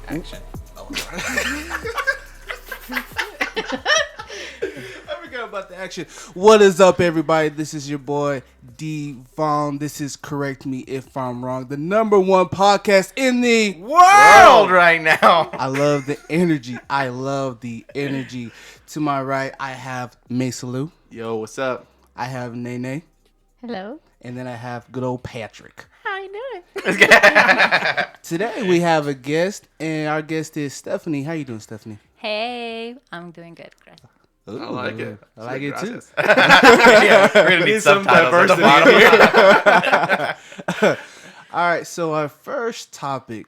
Action. Oh, I forgot about the action. What is up, everybody? This is your boy D Vaughn. This is Correct Me If I'm Wrong, the #1 podcast in the world right now. I love the energy. To my right, I have Masalu. Yo, what's up? I have Nene. Hello. And then I have good old Patrick. How you doing? Today we have a guest, and our guest is Stephanie. How you doing, Stephanie? Hey, I'm doing good, Chris. Ooh, I like it. I like it too. Yeah, we're gonna need some subtitles at the diversity bottom. All right, so our first topic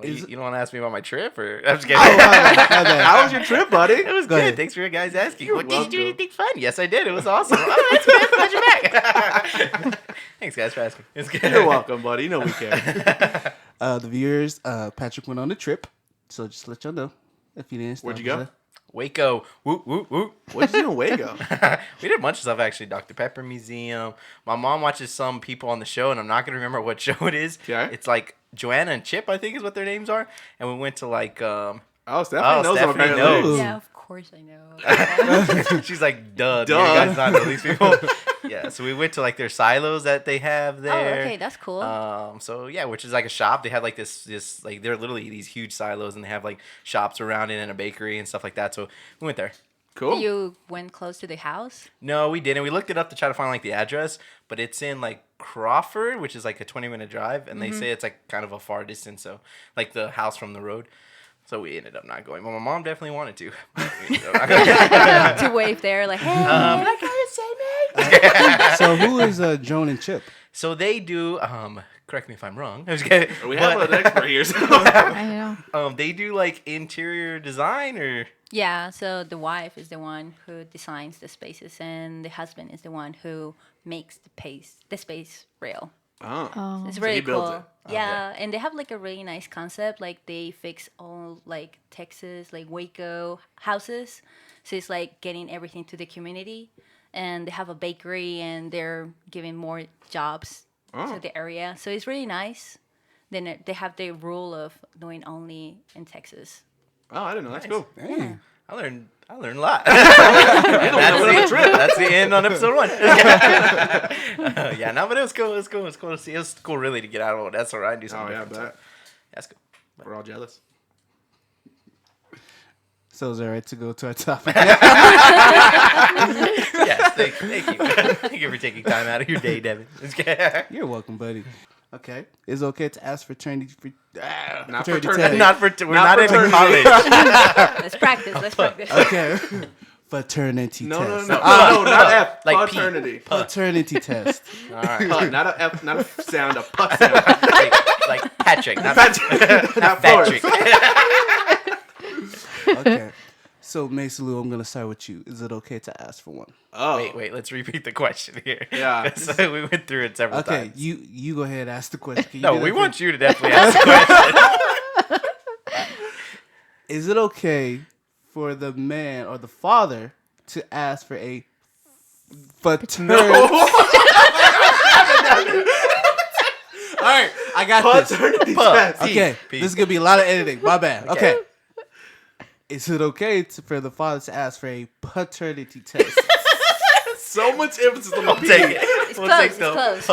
is... You don't want to ask me about my trip, or I'm just kidding. How was your trip, buddy? It was Go good. ahead. Thanks for you guys asking. You're Did you do welcome. anything fun? Yes, I did. It was awesome. Oh, that's good. Glad you're back. Thanks, guys, for asking. It's good. You're welcome, buddy. You know we care. The viewers, Patrick went on a trip, so just to let y'all know if you didn't. Where'd you go? Waco. Woot, woot, woot. What'd you do in Waco? We did a bunch of stuff, actually. Dr. Pepper Museum. My mom watches some people on the show, and I'm not going to remember what show it is. Okay. It's like Joanna and Chip, I think is what their names are. And we went to like... Oh, Stephanie knows Stephanie apparently. knows. Yeah, of course I know. She's like, duh. Do you guys not know these people? Yeah, so we went to like their silos that they have Oh, there. okay, that's cool. So yeah, which is like a shop. They have like this like they're literally these huge silos, and they have like shops around it and a bakery and stuff like that. So we went there. Cool. You went close to the house? No, we didn't. We looked it up to try to find like the address, but it's in like Crawford, which is like a 20-minute drive, and they say it's like kind of a far distance, so like the house from the road. So we ended up not going. But my mom definitely wanted to. To wave there, like, hey, Like, So who is Joan and Chip? so they do. Correct me if I'm wrong. I was kidding. We have an expert here. So. I know. They do like interior design or. Yeah, so the wife is the one who designs the spaces, and the husband is the one who makes the space real. Oh. It's So really he builds cool. it. Yeah, and they have like a really nice concept. Like they fix all like Texas, like Waco houses. So it's like getting everything to the community. And they have a bakery, and they're giving more jobs to the area. So it's really nice. Then they have the rule of doing only in Texas. Oh, I didn't know. That's cool. Dang. I learned a lot. That's the end on episode 1. Yeah, no, but it was cool. It was cool. It was cool to see. It was cool, really, to get out of Odessa, right? And do Oh, something yeah, I different. bet. That's cool. We're all jealous. So is it right to go to our topic? Yes, thank you. Thank you for taking time out of your day, Devin. You're welcome, buddy. Okay. Is it okay to ask for fraternity Not fraternity fraternity. test? We're not in college. Let's practice. Okay. Fraternity No, test. no, not F. Like P. Paternity. Paternity test. All right. Not a F, not a sound, a putt sound. Like Patrick, not Not Patrick. Okay. So, Masalu, I'm going to start with you. Is it okay to ask for one? Oh. Wait. Let's repeat the question here. Yeah. 'Cause we went through it several Okay. times. You go ahead and ask the question. Can you No, do that we for want you to definitely ask the question. Is it okay for the man or the father to ask for a fraternity? All right, I got this. Paternity test. Okay, Peace. this is gonna be a lot of editing. My bad. Okay. Is it okay for the father to ask for a paternity test? So much emphasis on the We'll take it. It's We'll close. take It's the- close.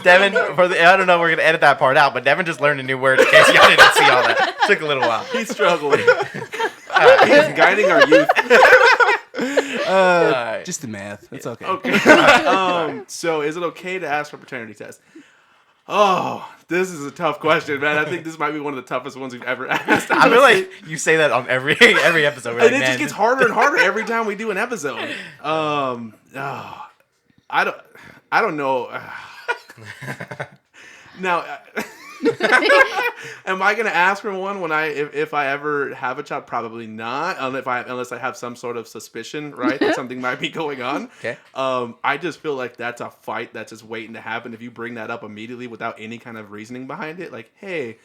Devin, I don't know. We're gonna edit that part out, but Devin just learned a new word in case y'all didn't see all that. Took a little while. He's struggling. He's guiding our youth. Alright. Just the math. It's okay. Okay. So is it okay to ask for a paternity test? Oh, this is a tough question, man. I think this might be one of the toughest ones we've ever asked. I feel like you say that on every episode. We're like, And it man, just gets harder and harder every time we do an episode. I don't know. Now, am I gonna ask for one when if I ever have a child? Probably not, unless I have some sort of suspicion, right, that something might be going on. Okay. I just feel like that's a fight that's just waiting to happen. If you bring that up immediately without any kind of reasoning behind it, like, hey,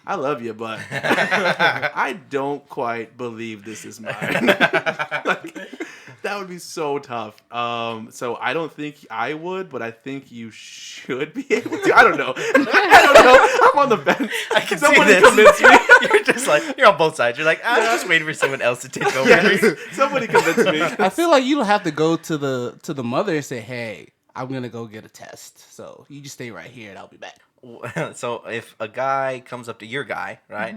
I love you, but I don't quite believe this is mine. That would be so tough. So I don't think I would, but I think you should be able to. I don't know. I'm on the fence. I can Somebody see this. convince me. You're just like, you're on both sides. You're like, I'm just waiting for someone else to take over. Yes. Somebody convince me. I feel like you don't have to go to the mother and say, "Hey, I'm gonna go get a test." So you just stay right here, and I'll be back. So if a guy comes up to your guy, right?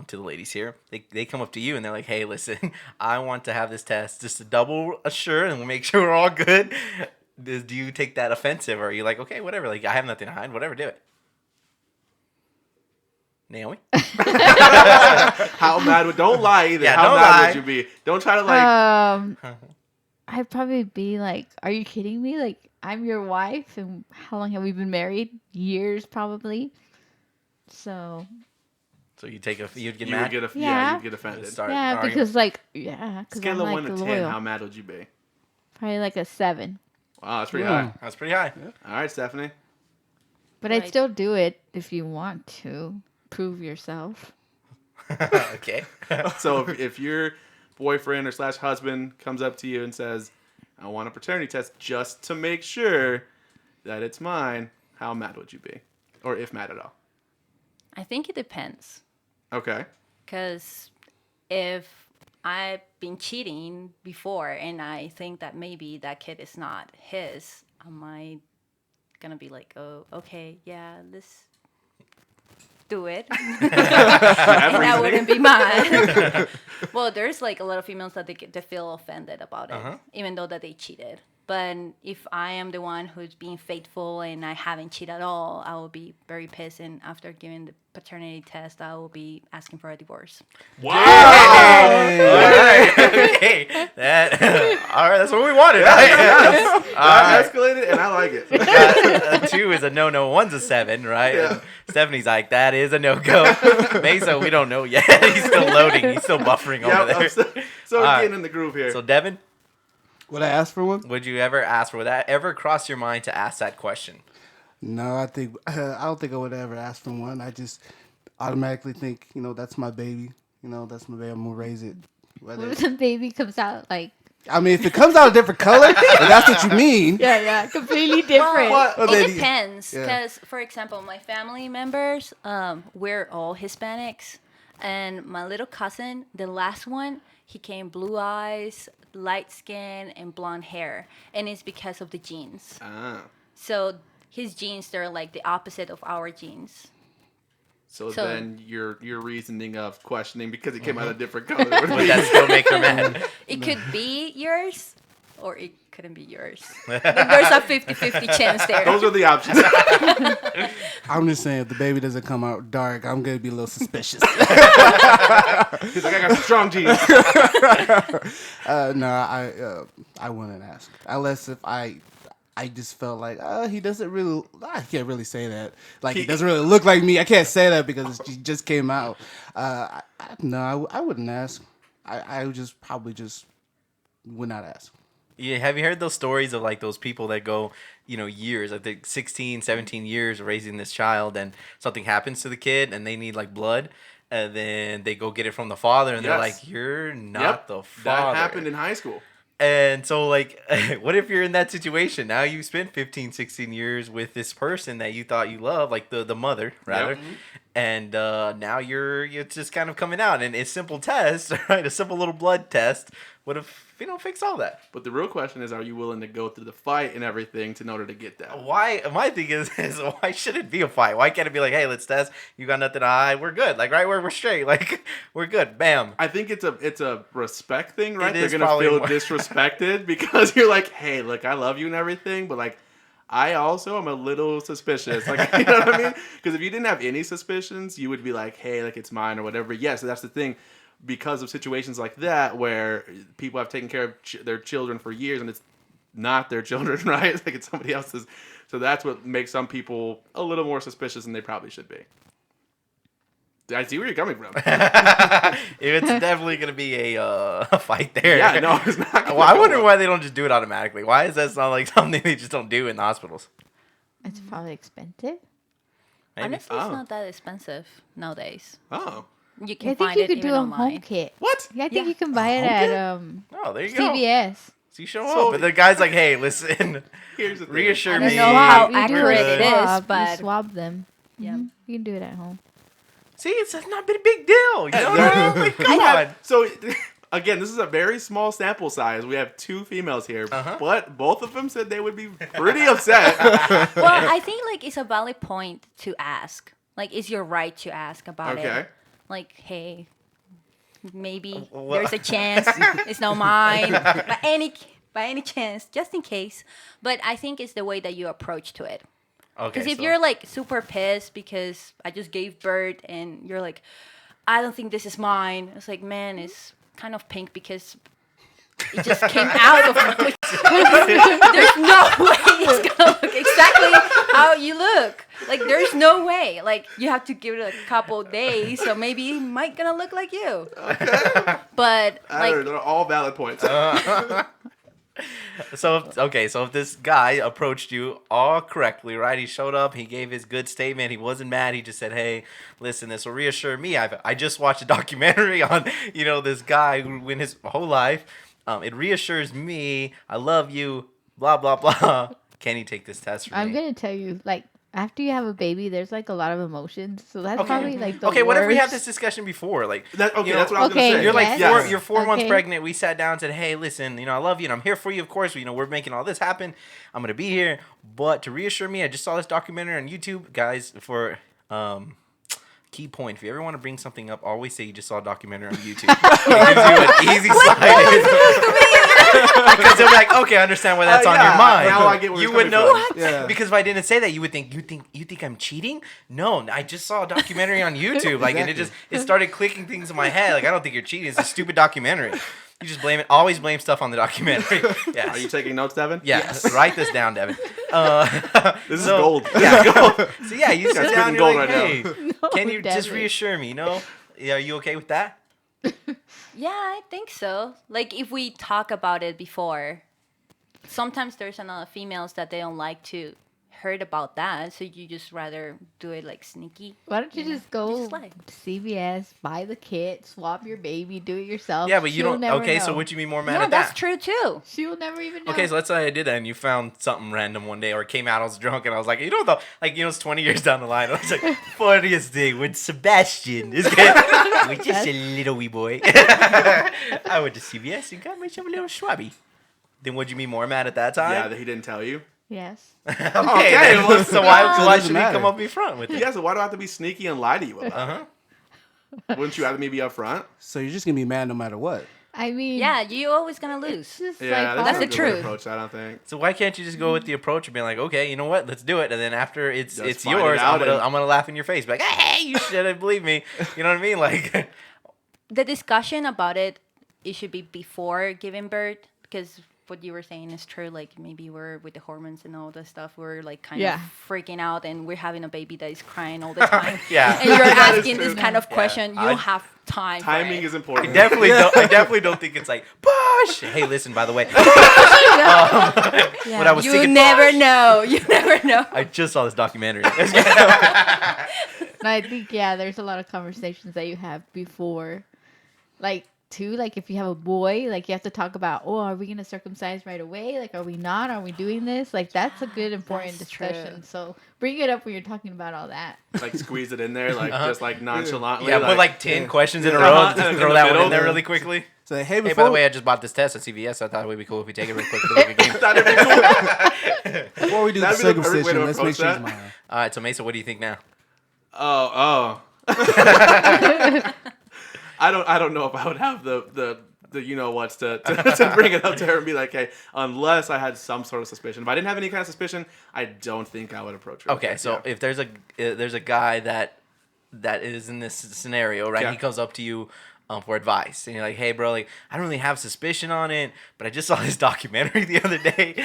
To the ladies here, they come up to you and they're like, "Hey, listen, I want to have this test just to double assure and we'll make sure we're all good." Do you take that offensive, or are you like, okay, whatever, like I have nothing to hide, whatever, do it? Naomi? How mad would? Don't lie either. Yeah, How don't mad lie. would you be? Don't try to like. I'd probably be like, "Are you kidding me? Like, I'm your wife, and how long have we been married? Years, probably." So So you'd get You mad? would get Yeah. you'd get offended. Start yeah, arguing. because because Scale I'm of like 1 to 10, loyal. how mad would you be? Probably like a 7. Wow, that's pretty Yeah. high. That's pretty high. All right, Stephanie. But I'd Right. still do it if you want to prove yourself. Okay. So if your boyfriend or / husband comes up to you and says, "I want a paternity test just to make sure that it's mine," how mad would you be? Or if mad at all? I think it depends. Okay. Because if I've been cheating before and I think that maybe that kid is not his, am I gonna be like, oh, okay, yeah, let's do it? And that wouldn't be mine. Well, there's like a lot of females that they feel offended about it, even though that they cheated. But if I am the one who's being faithful and I haven't cheated at all, I will be very pissed. And after giving the paternity test, I will be asking for a divorce. All right. Okay. All right. That's what we wanted. Right? That escalated, and I like it. A 2 is a no. 1's a 7, right? Yeah. And Stephanie's like, that is a no-go. Mesa, we don't know yet. He's still loading. He's still buffering Yeah, over there. I'm so All right. getting in the groove here. So, Devin, Would I ask for one? would you ever ask for, would that ever cross your mind to ask that question? No, I don't think I would ever ask for one. I just automatically think, that's my baby. That's my baby. I'm gonna raise it. What if the baby comes out like, I mean, if it comes out a different color, if that's what you mean. yeah, completely different? Well, then- It depends, yeah. because for example, my family members, we're all Hispanics, and my little cousin, the last one, he came blue eyes, light skin, and blonde hair, and it's because of the genes. Ah. So his genes, they're like the opposite of our genes. So So- then your reasoning of questioning because it came out a different color would Would be that still make her mad? It could be yours, or it couldn't be yours. There's a 50-50 chance there. those are the options. I'm just saying, if the baby doesn't come out dark, I'm gonna be a little suspicious. He's like, I got some strong genes. No, I wouldn't ask unless if I just felt like he doesn't really. I can't really say that. Like he doesn't really look like me. I can't say that because it just came out. No, I wouldn't ask. I would just probably just would not ask. Yeah, have you heard those stories of like those people that go, years, I think 16, 17 years raising this child, and something happens to the kid and they need like blood, and then they go get it from the father and they're Yes. like, you're not Yep, the father. that happened in high school. And so like, what if you're in that situation? Now you spent 15, 16 years with this person that you thought you loved, like the mother rather. Yep. And now you're just kind of coming out, and it's a simple test, right? A simple little blood test would have, fixed all that. But the real question is, are you willing to go through the fight and everything in order to get that? Why? My thing is why should it be a fight? Why can't it be like, hey, let's test. You got nothing to hide. We're good. Like, right? We're straight. Like, we're good. Bam. I think it's a respect thing, right? It They're is gonna probably feel more. disrespected because you're like, hey, look, I love you and everything, but like, I also am a little suspicious. Like, you know what I mean? Because if you didn't have any suspicions, you would be like, hey, like it's mine or whatever. Yes, that's the thing. Because of situations like that where people have taken care of their children for years and it's not their children, right? Like it's somebody else's. So that's what makes some people a little more suspicious than they probably should be. I see where you're coming from. It's definitely gonna be a fight there. Yeah, no, it's not. Well, I wonder why they don't just do it automatically. Why is that not like something they just don't do in the hospitals? It's probably expensive. Maybe. Honestly, Oh. it's not that expensive nowadays. Oh. You I can think find you it could even do a online. home kit. What? Yeah, I think Yeah. you can buy it home kit? at Oh, there you go. CVS. So you show So- up, and the guy's like, "Hey, listen, Here's the thing. reassure I me." don't know how You do accurate a it is, swab, but you swab them. Yeah. You can do it at home. See, it's not been a big deal. You know what I mean? Like, come We on. have- So again, this is a very small sample size. We have 2 females here, but both of them said they would be pretty upset. well, I think like it's a valid point to ask. Like, it's your right to ask about Okay. it. Like, hey, maybe Well- there's a chance it's not mine. By any chance, just in case. But I think it's the way that you approach to it. Okay, Because if so- you're like super pissed because I just gave birth and you're like, I don't think this is mine. It's like, man, it's kind of pink because it just came out of me. There's no way it's gonna look exactly how you look. Like, there's no way. Like, you have to give it a couple days, so maybe it might gonna look like you. But I don't know, like, they're all valid points. So if this guy approached you all correctly, right? He showed up, he gave his good statement, he wasn't mad, he just said, "Hey, listen, this will reassure me. I just watched a documentary on, this guy who went his whole life. It reassures me. I love you, blah blah blah. Can you take this test for I'm me?" gonna tell you, like, after you have a baby, there's like a lot of emotions. So that's probably like the Okay, what if we had worst. this discussion before? Like, That's what I was Okay, gonna say. you're like yes. you're 4 months Okay. pregnant. We sat down and said, "Hey, listen, I love you and I'm here for you. Of course, we're making all this happen. I'm gonna be here. But to reassure me, I just saw this documentary on YouTube, guys. For key point, if you ever want to bring something up, always say you just saw a documentary on YouTube. It gives you an easy slide. Because they'll be like, okay, I understand why that's on yeah, your mind. now I get where you it's would coming know. from. Yeah. Because if I didn't say that, you would think you think I'm cheating. No, I just saw a documentary on YouTube. Like, and it started clicking things in my head. Like, I don't think you're cheating. It's a stupid documentary. You just blame it. Always blame stuff on the documentary. Yes. Are you taking notes, Devin? Yes. Write this down, Devin. This is gold. Yeah, gold. So yeah, you sit That's down. spitting You're gold like, right hey, No, can you just Devin. reassure me? Yeah, are you okay with that? yeah, I think so. Like, if we talk about it before, sometimes there's another females that they don't like to heard about that, so you just rather do it like sneaky. Why don't you just go just like- to CVS, buy the kit, swap your baby, do it yourself? Yeah, but you She'll don't. never Okay, so know. would you be more mad No, at that's that? true too. She'll never even know. Okay, so let's say I did that and you found something random one day or it came out, I was drunk and I was like, it's 20 years down the line. I was like, funniest thing with Sebastian is with just a little wee boy. I went to CVS and got myself a little swabby. Then would you be more mad at that time? Yeah, that he didn't tell you. Yes. Okay, Okay, then, well, so why So it should doesn't he matter. come up in front with it? Yeah, so why do I have to be sneaky and lie to you about Uh-huh. it? Wouldn't you rather me be up front? So you're just gonna be mad no matter what. I mean, Yeah, you always gonna lose. it's just Yeah, like that's not the a good way to truth. approach that, I don't think. So why can't you just go with the approach and be like, okay, you know what, let's do it, and then after it's Just find yours, it out and- I'm gonna laugh in your face, be like, hey, you shouldn't believe me. You know what I mean? Like, The discussion about it should be before giving birth, because what you were saying is true. Like, maybe we're with the hormones and all that stuff, we're like kind Yeah. of freaking out, and we're having a baby that is crying all the time. Yeah. And you're That is asking this true. kind of question. You I- don't have time. Timing for is it. I important. definitely don't think it's like push. Hey, listen, by the way, Yeah. when I was You thinking, never know. You never know. I just saw this documentary. And I think, yeah, there's a lot of conversations that you have before. Like, too, like, if you have a boy, like, you have to talk about, oh, are we going to circumcise right away? Like, are we not? Are we doing this? Like, that's a good, important That's discussion. true. So bring it up when you're talking about all that. Like squeeze it in there, like just like nonchalantly. Yeah, put like 10 questions in a Uh-huh. row. And Just in throw the that one middle. in there really quickly. So hey, Hey, before by the way, I just bought this test at CVS. I thought it would be cool if we take it real quick for the bigger game. That'd be cool. before we do the That'd be the perfect way circumcision, to let's make approach sure he's that. mine. All right, so Mesa, what do you think now? Oh. I don't know if I would have the you know what's to bring it up to her and be like, hey, unless I had some sort of suspicion. If I didn't have any kind of suspicion, I don't think I would approach her. Okay, so if there's a guy that is in this scenario, right? Yeah. He comes up to you for advice, and you're like, "Hey, bro, like I don't really have suspicion on it, but I just saw this documentary the other day.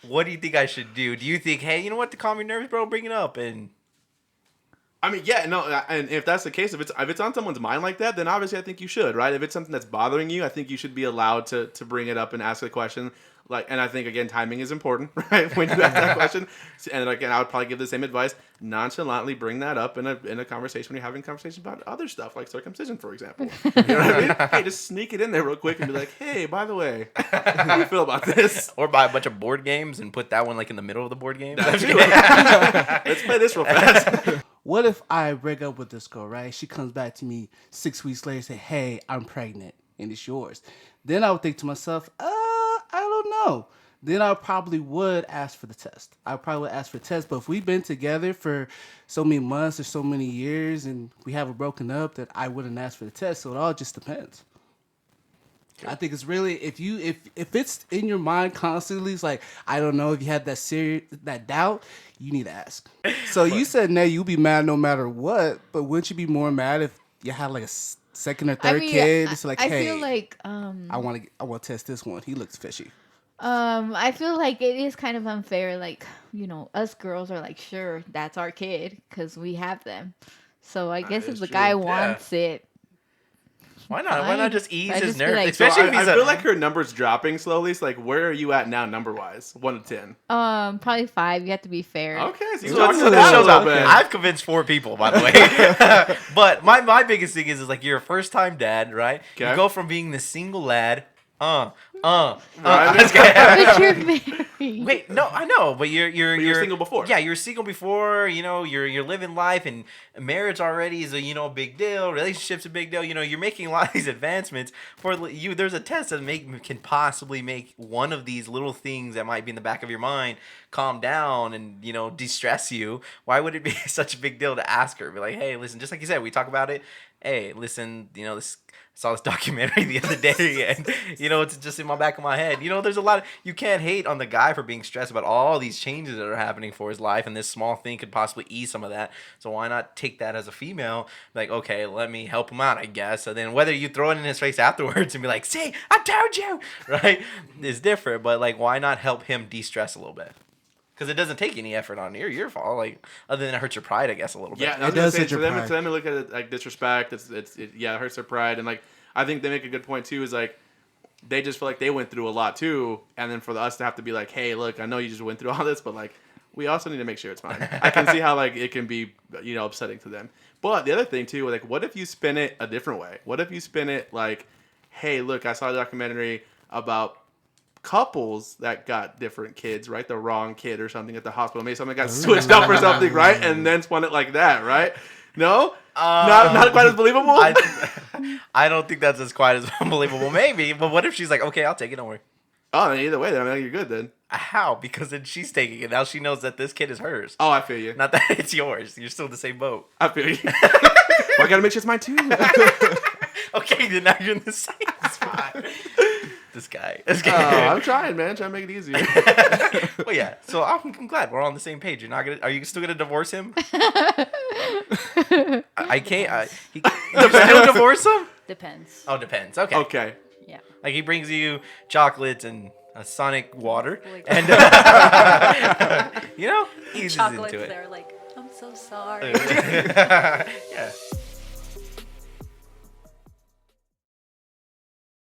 What do you think I should do? Do you think, hey, you know what, to calm your nerves, bro, bring it up?" And I mean, yeah, no, and if that's the case, if it's on someone's mind like that, then obviously I think you should, right? If it's something that's bothering you, I think you should be allowed to bring it up and ask the question. Like, and I think again, timing is important, right? When you ask that question, and again, I would probably give the same advice: nonchalantly bring that up in a conversation when you're having conversations about other stuff, like circumcision, for example. You know what I mean? Hey, just sneak it in there real quick and be like, "Hey, by the way, how do you feel about this?" Or buy a bunch of board games and put that one like in the middle of the board game. Let's play this real fast. What if I break up with this girl, right? She comes back to me 6 weeks later and say, hey, I'm pregnant and it's yours. Then I would think to myself, I don't know. Then I probably would ask for the test. I probably would ask for the test. But if we've been together for so many months or so many years and we haven't broken up, that I wouldn't ask for the test. So it all just depends. I think it's really if it's in your mind constantly, it's like I don't know if you have that doubt, you need to ask. So you said no, you'll be mad no matter what, but wouldn't you be more mad if you had like a second or third kid? It's like, I hey, feel like I want to test this one. He looks fishy. I feel like it is kind of unfair. Like, us girls are like, sure, that's our kid because we have them. So I guess if the guy wants it. Why not? Why not just ease his nerves? Like, Especially if he's I feel like her number's dropping slowly. So like, where are you at now, number wise? 1 to 10. Probably 5. You have to be fair. Okay, so you So talked this to that a shows little up. bit. I've convinced 4 people, by the way. But my biggest thing is like you're a first time dad, right? Okay. You go from being the single lad, Right. I'm just kidding. But you're married. Wait, no, I know, but you're But you were single before. Yeah, you were single before. You're living life, and marriage already is a big deal. Relationship's a big deal. You're making a lot of these advancements for you. There's a test that can possibly make one of these little things that might be in the back of your mind calm down and de-stress you. Why would it be such a big deal to ask her? Be like, hey, listen, just like you said, we talk about it. Hey, listen, this. I saw this documentary the other day, and it's just in my back of my head. There's a lot of you can't hate on the guy for being stressed about all these changes that are happening for his life, and this small thing could possibly ease some of that. So why not take that as a female? Like, okay, let me help him out, I guess. So then whether you throw it in his face afterwards and be like, "See, I told you," right, is different. But like, why not help him de-stress a little bit? Because it doesn't take any effort on your fault, like other than it hurts your pride, I guess, a little bit. Yeah, It does hit to your them, pride. to them, they look at it like disrespect. It hurts their pride, and like I think they make a good point too. Is like they just feel like they went through a lot too, and then for us to have to be like, hey, look, I know you just went through all this, but like we also need to make sure it's fine. I can see how like it can be upsetting to them. But the other thing too, like what if you spin it a different way? What if you spin it like, hey, look, I saw a documentary about couples that got different kids, right? The wrong kid or something at the hospital. Maybe something got switched up or something, right? And then spun it like that, right? No? Not quite as believable? I don't think that's as quite as unbelievable, maybe. But what if she's like, okay, I'll take it, don't worry. Oh, then either way, then I mean, you're good then. How? Because then she's taking it. Now she knows that this kid is hers. Oh, I feel you. Not that it's yours. You're still in the same boat. I feel you. Well, I gotta make sure it's mine too. Okay, then now you're in the same spot. This guy. Oh, I'm trying, man. Trying to make it easier. Well, yeah. So I'm glad we're all on the same page. Are you still gonna divorce him? I can't. You still divorce him? Depends. Oh, depends. Okay. Okay. Yeah. Like he brings you chocolates and a Sonic water, Like- and eases Chocolates, into it. they're like, I'm so sorry. Yeah.